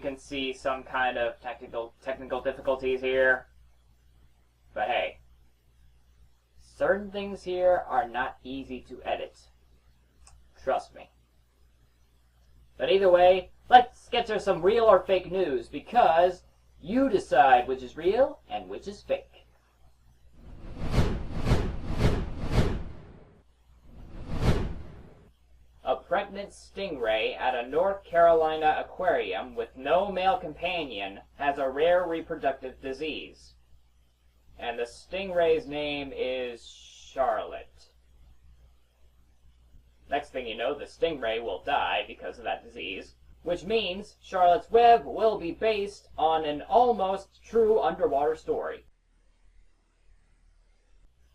can see some kind of technical difficulties here. But hey, certain things here are not easy to edit. Trust me. But either way, let's get to some real or fake news, because you decide which is real and which is fake. A pregnant stingray at a North Carolina aquarium with no male companion has a rare reproductive disease. And the stingray's name is Charlotte. Next thing you know, the stingray will die because of that disease, which means Charlotte's Web will be based on an almost true underwater story.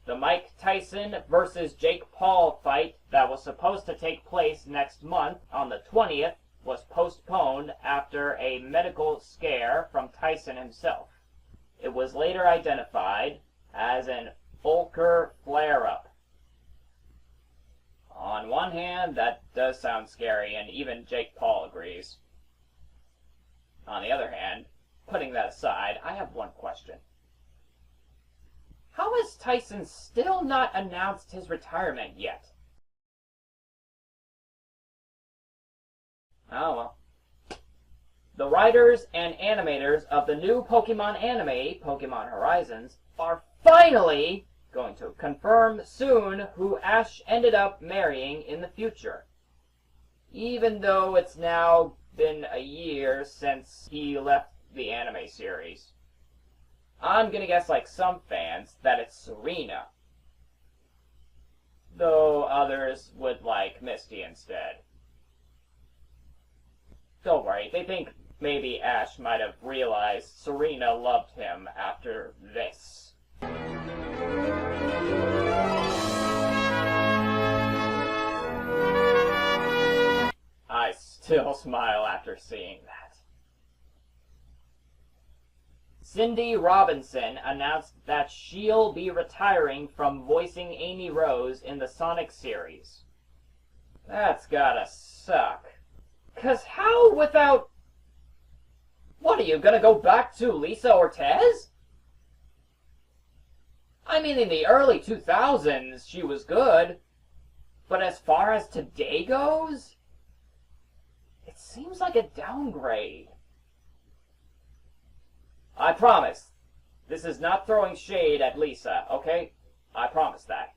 The Mike Tyson versus Jake Paul fight that was supposed to take place next month on the 20th was postponed after a medical scare from Tyson himself. It was later identified as an Ulcer flare-up. On one hand, that does sound scary, and even Jake Paul agrees. On the other hand, putting that aside, I have one question. How has Tyson still not announced his retirement yet? Oh well. The writers and animators of the new Pokemon anime, Pokemon Horizons, are finally going to confirm soon who Ash ended up marrying in the future. Even though it's now been a year since he left the anime series. I'm gonna guess, like some fans, that it's Serena. Though others would like Misty instead. Don't worry, they think maybe Ash might have realized Serena loved him after this. I still smile after seeing that. Cindy Robinson announced that she'll be retiring from voicing Amy Rose in the Sonic series. That's gotta suck. 'Cause how without... What, are you gonna go back to Lisa Ortiz? I mean, in the early 2000s, she was good. But as far as today goes, it seems like a downgrade. I promise, this is not throwing shade at Lisa, okay? I promise that.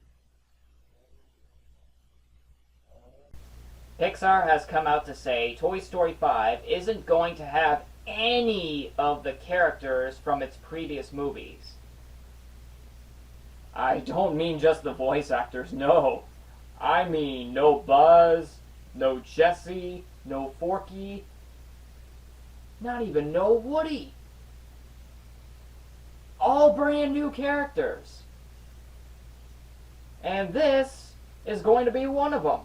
Pixar has come out to say Toy Story 5 isn't going to have any of the characters from its previous movies. I don't mean just the voice actors, no. I mean no Buzz, no Jessie, no Forky, not even no Woody. All brand new characters. And this is going to be one of them.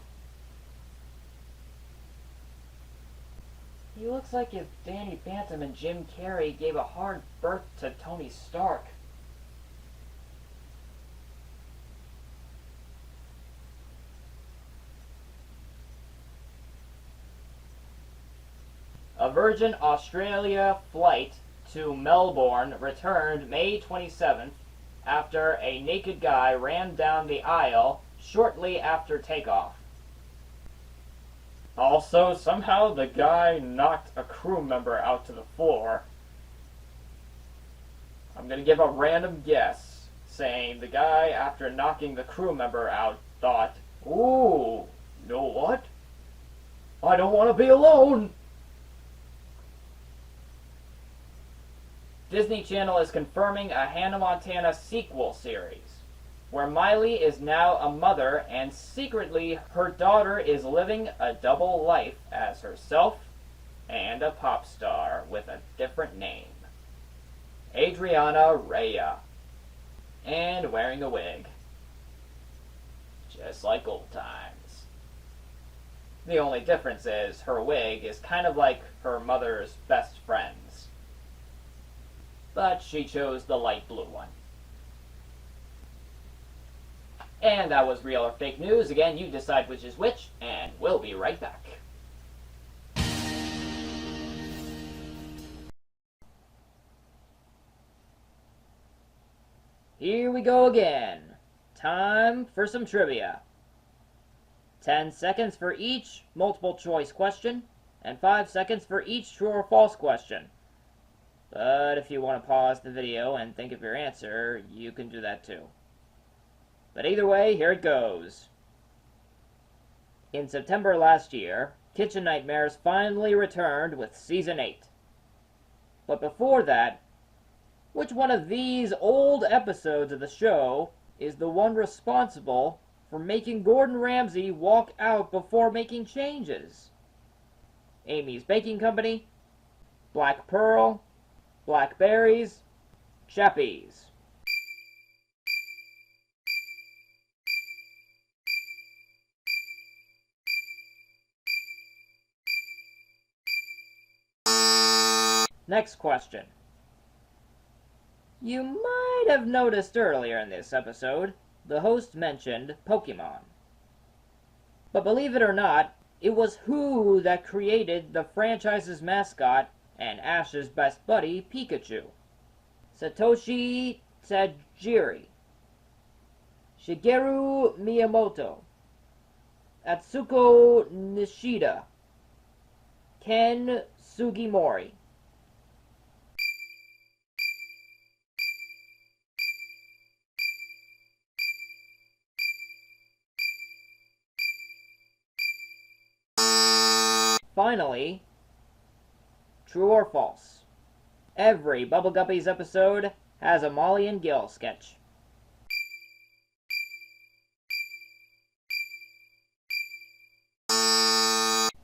He looks like if Danny Phantom and Jim Carrey gave a hard birth to Tony Stark. A Virgin Australia flight to Melbourne returned May 27th after a naked guy ran down the aisle shortly after takeoff. Also, somehow the guy knocked a crew member out to the floor. I'm gonna give a random guess, saying the guy, after knocking the crew member out, thought, "Ooh, you know what? I don't want to be alone." Disney Channel is confirming a Hannah Montana sequel series, where Miley is now a mother and secretly her daughter is living a double life as herself and a pop star with a different name, Adriana Rhea, and wearing a wig, just like old times. The only difference is her wig is kind of like her mother's best friend's. But she chose the light blue one. And that was real or fake news. Again, you decide which is which, and we'll be right back. Here we go again. Time for some trivia. 10 seconds for each multiple choice question, and 5 seconds for each true or false question. But if you want to pause the video and think of your answer, you can do that too. But either way, here it goes. In September last year, Kitchen Nightmares finally returned with Season 8. But before that, which one of these old episodes of the show is the one responsible for making Gordon Ramsay walk out before making changes? Amy's Baking Company, Black Pearl, Blackberries, Chappies. Next question. You might have noticed earlier in this episode, the host mentioned Pokemon. But believe it or not, it was who that created the franchise's mascot and Ash's best buddy, Pikachu. Satoshi Tajiri, Shigeru Miyamoto, Atsuko Nishida, Ken Sugimori. Finally, true or false? Every Bubble Guppies episode has a Molly and Gil sketch.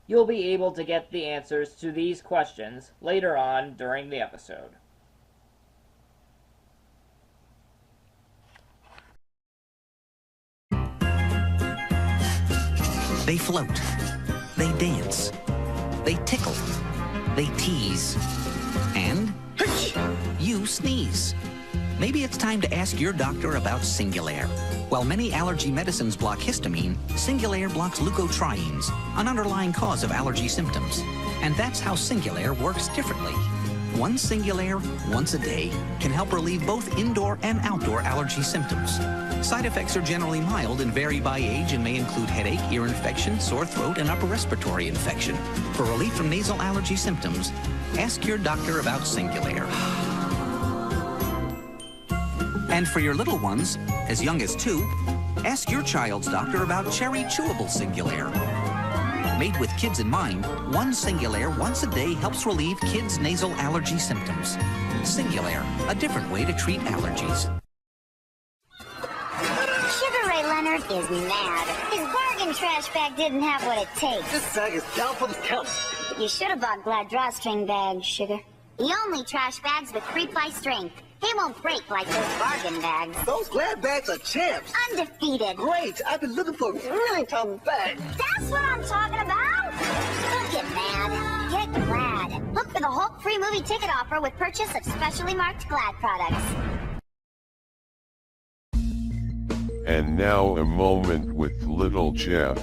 You'll be able to get the answers to these questions later on during the episode. They float. They dance. They tickle. They tease. And you sneeze. Maybe it's time to ask your doctor about Singulair. While many allergy medicines block histamine, Singulair blocks leukotrienes, an underlying cause of allergy symptoms. And that's how Singulair works differently. One Singulair, once a day, can help relieve both indoor and outdoor allergy symptoms. Side effects are generally mild and vary by age and may include headache, ear infection, sore throat, and upper respiratory infection. For relief from nasal allergy symptoms, ask your doctor about Singulair. And for your little ones, as young as 2, ask your child's doctor about Cherry Chewable Singulair. Made with kids in mind, one Singulair once a day helps relieve kids' nasal allergy symptoms. Singulair, a different way to treat allergies. Sugar Ray Leonard is mad. His bargain trash bag didn't have what it takes. This bag is down for the count. You should have bought Glad drawstring bags, Sugar. The only trash bags with 3-ply strength. They won't break like those bargain bags. Those Glad bags are champs. Undefeated. Great. I've been looking for a really common bag. That's what I'm talking about. Don't get mad. Get Glad. Look for the Hulk free movie ticket offer with purchase of specially marked Glad products. And now a moment with Little Jeff.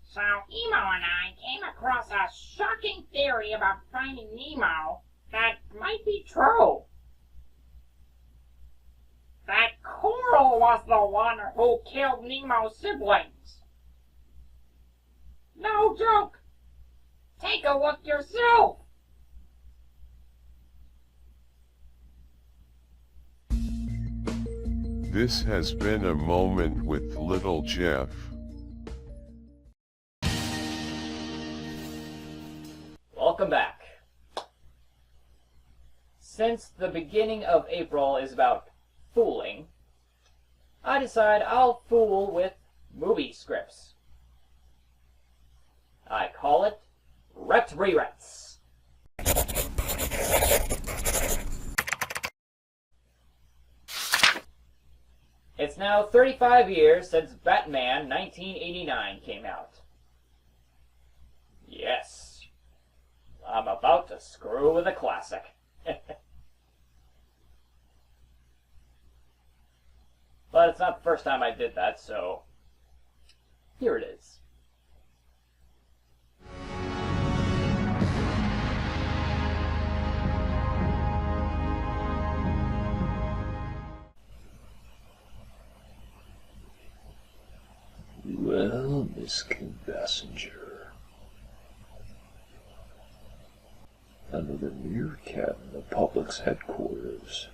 So Emo and I came across a shocking theory about finding Nemo that might be true. That Coral was the one who killed Nemo's siblings. No joke. Take a look yourself. This has been a moment with Little Jeff. Welcome back. Since the beginning of April is about fooling, I decide I'll fool with movie scripts. I call it Ret Rewrites. It's now 35 years since Batman 1989 came out. Yes, I'm about to screw with a classic. But it's not the first time I did that, so here it is. Well, Miss Bassinger, another meerkat in the public's headquarters.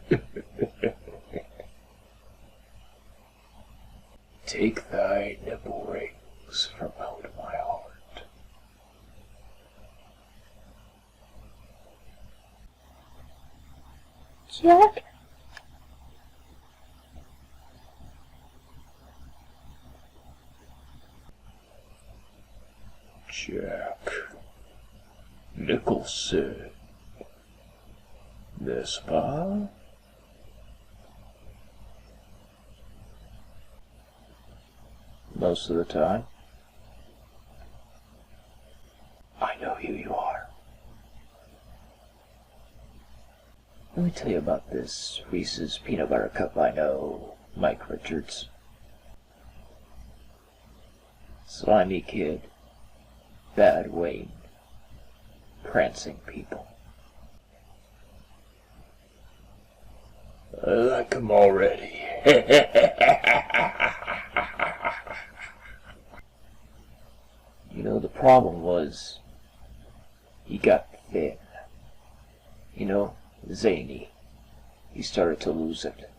Take thy nipple rings from out my heart. Jack? Jack Nicholson, n'est-ce pas? Most of the time. I know who you are. Let me tell you about this Reese's Peanut Butter Cup I know, Mike Richards. Slimy kid. Bad Wayne. Prancing people. I like him already. You know, the problem was, he got thin. You know, zany. He started to lose it.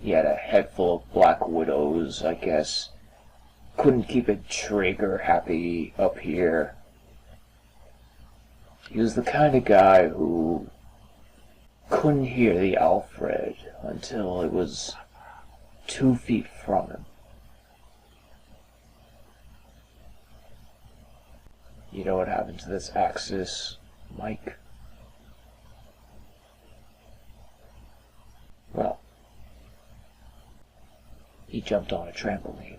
He had a head full of black widows, I guess. Couldn't keep a trigger happy up here. He was the kind of guy who couldn't hear the Alfred until it was 2 feet from him. You know what happened to this axis, Mike? Well, he jumped on a trampoline.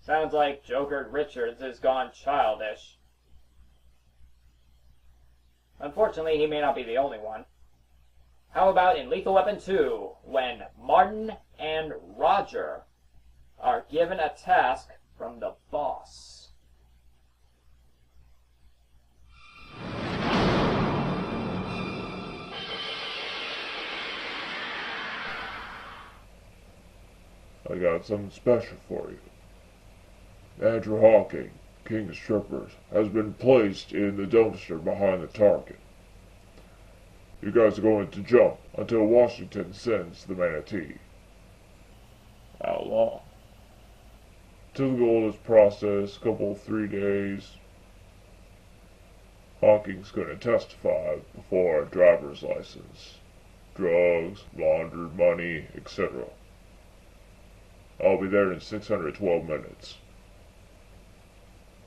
Sounds like Joker Richards has gone childish. Unfortunately, he may not be the only one. How about in Lethal Weapon 2, when Martin and Roger are given a task from the boss? I got something special for you. Andrew Hawking, King of Strippers, has been placed in the dumpster behind the target. You guys are going to jump until Washington sends the manatee. How long? Typical of this process, couple 3 days. Hawking's going to testify before a driver's license, drugs, laundered money, etc. I'll be there in 612 minutes.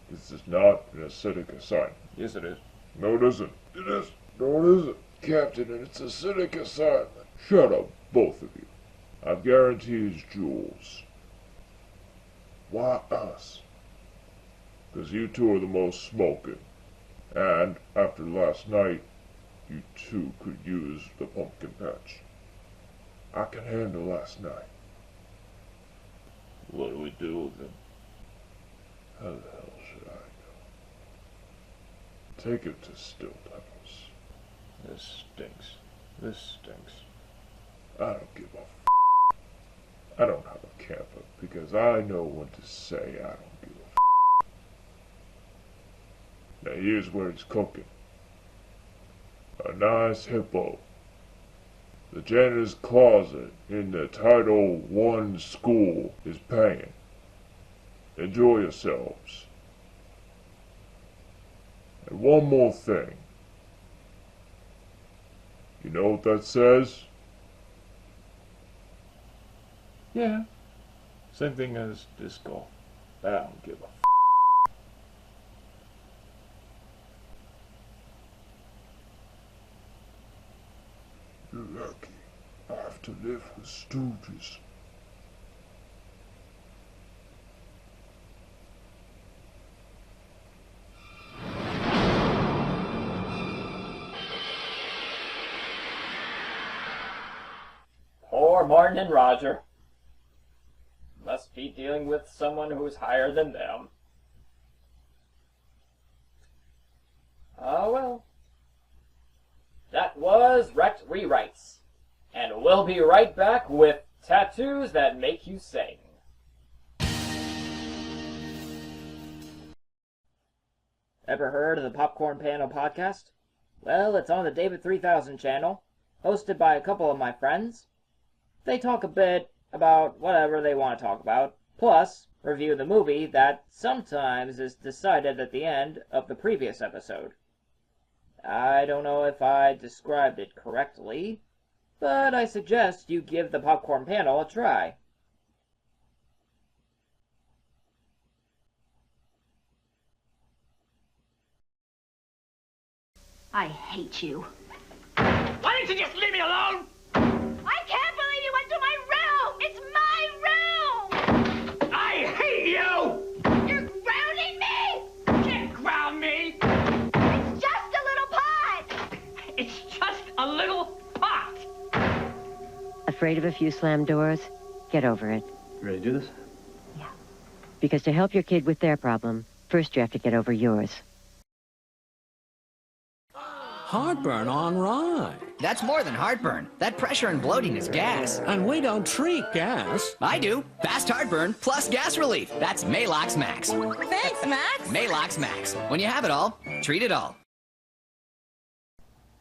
This is not an acidic assignment. Yes, it is. No, it isn't. It is. No, it isn't. Captain, and it's a acidic assignment. Shut up, both of you. I've guaranteed his jewels. Why us? Because you two are the most smoking. And after last night, you two could use the pumpkin patch. I can handle last night. What do we do with him? How the hell should I know? Take him to Stilt House. This stinks. This stinks. I don't give a f***. I don't have a camper because I know when to say I don't give a f***. Now here's where he's cooking. A nice hippo. The janitor's closet in the Title I school is paying. Enjoy yourselves. And one more thing. You know what that says? Yeah. Same thing as disco. I don't give a f***. You're lucky. I have to live with stooges. Poor Martin and Roger. Must be dealing with someone who's higher than them. Oh well. That was Wrecked Rewrites. And we'll be right back with Tattoos That Make You Sing. Ever heard of the Popcorn Panel podcast? Well, it's on the David 3000 channel, hosted by a couple of my friends. They talk a bit about whatever they want to talk about, plus review the movie that sometimes is decided at the end of the previous episode. I don't know if I described it correctly, but I suggest you give the Popcorn Panel a try. I hate you. Why didn't you just leave me alone? I can't believe you went to my room! It's my room! I hate you! You're grounding me! You can't ground me! It's just a little pot! It's just a little pot! Afraid of a few slammed doors? Get over it. Ready to do this? Yeah. Because to help your kid with their problem, first you have to get over yours. Heartburn, on right. That's more than heartburn. That pressure and bloating is gas. And we don't treat gas. I do. Fast heartburn plus gas relief. That's Malox Max. Thanks, Max! Malox Max. When you have it all, treat it all.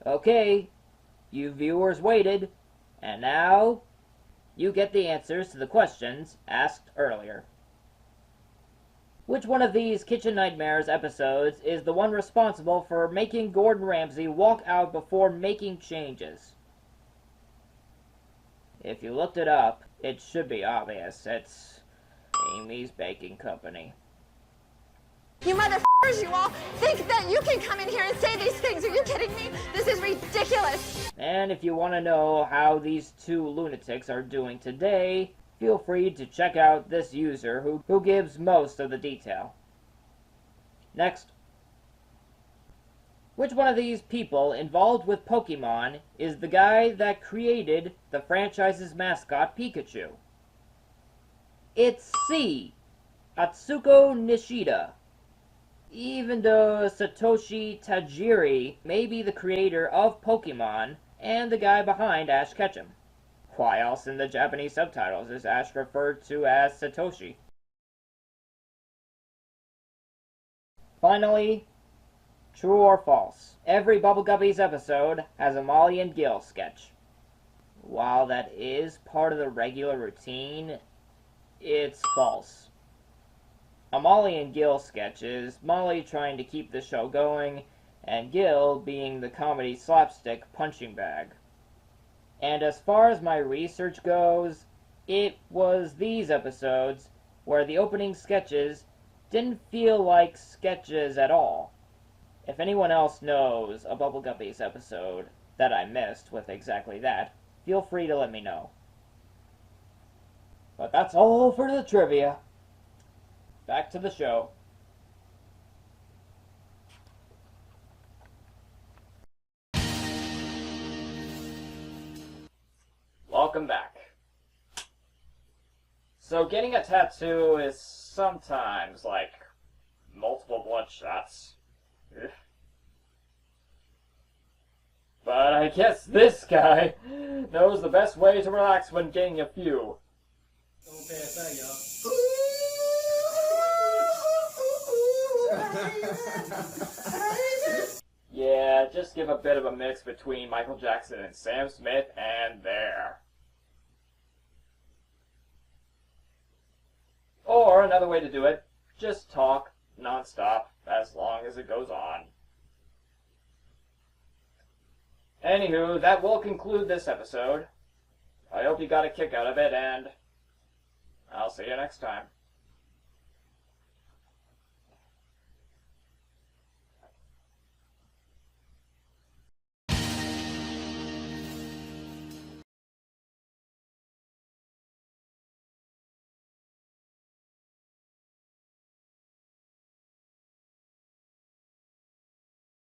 Okay, you viewers waited, and now you get the answers to the questions asked earlier. Which one of these Kitchen Nightmares episodes is the one responsible for making Gordon Ramsay walk out before making changes? If you looked it up, it should be obvious. It's Amy's Baking Company. You motherfuckers, you all think that you can come in here and say these things. Are you kidding me? This is ridiculous. And if you want to know how these two lunatics are doing today, feel free to check out this user who gives most of the detail. Next. Which one of these people involved with Pokemon is the guy that created the franchise's mascot Pikachu? It's C. Atsuko Nishida. Even though Satoshi Tajiri may be the creator of Pokemon and the guy behind Ash Ketchum. Why else in the Japanese subtitles is Ash referred to as Satoshi? Finally, true or false? Every Bubble Guppies episode has a Molly and Gil sketch. While that is part of the regular routine, it's false. A Molly and Gil sketch is Molly trying to keep the show going, and Gil being the comedy slapstick punching bag. And as far as my research goes, it was these episodes where the opening sketches didn't feel like sketches at all. If anyone else knows a Bubble Guppies episode that I missed with exactly that, feel free to let me know. But that's all for the trivia. Back to the show. Welcome back. So getting a tattoo is sometimes like multiple blood shots. Ugh. But I guess this guy knows the best way to relax when getting a few. Don't pass that, y'all. Yeah, just give a bit of a mix between Michael Jackson and Sam Smith, and there. Or another way to do it, just talk non-stop as long as it goes on. Anywho, that will conclude this episode. I hope you got a kick out of it, and I'll see you next time.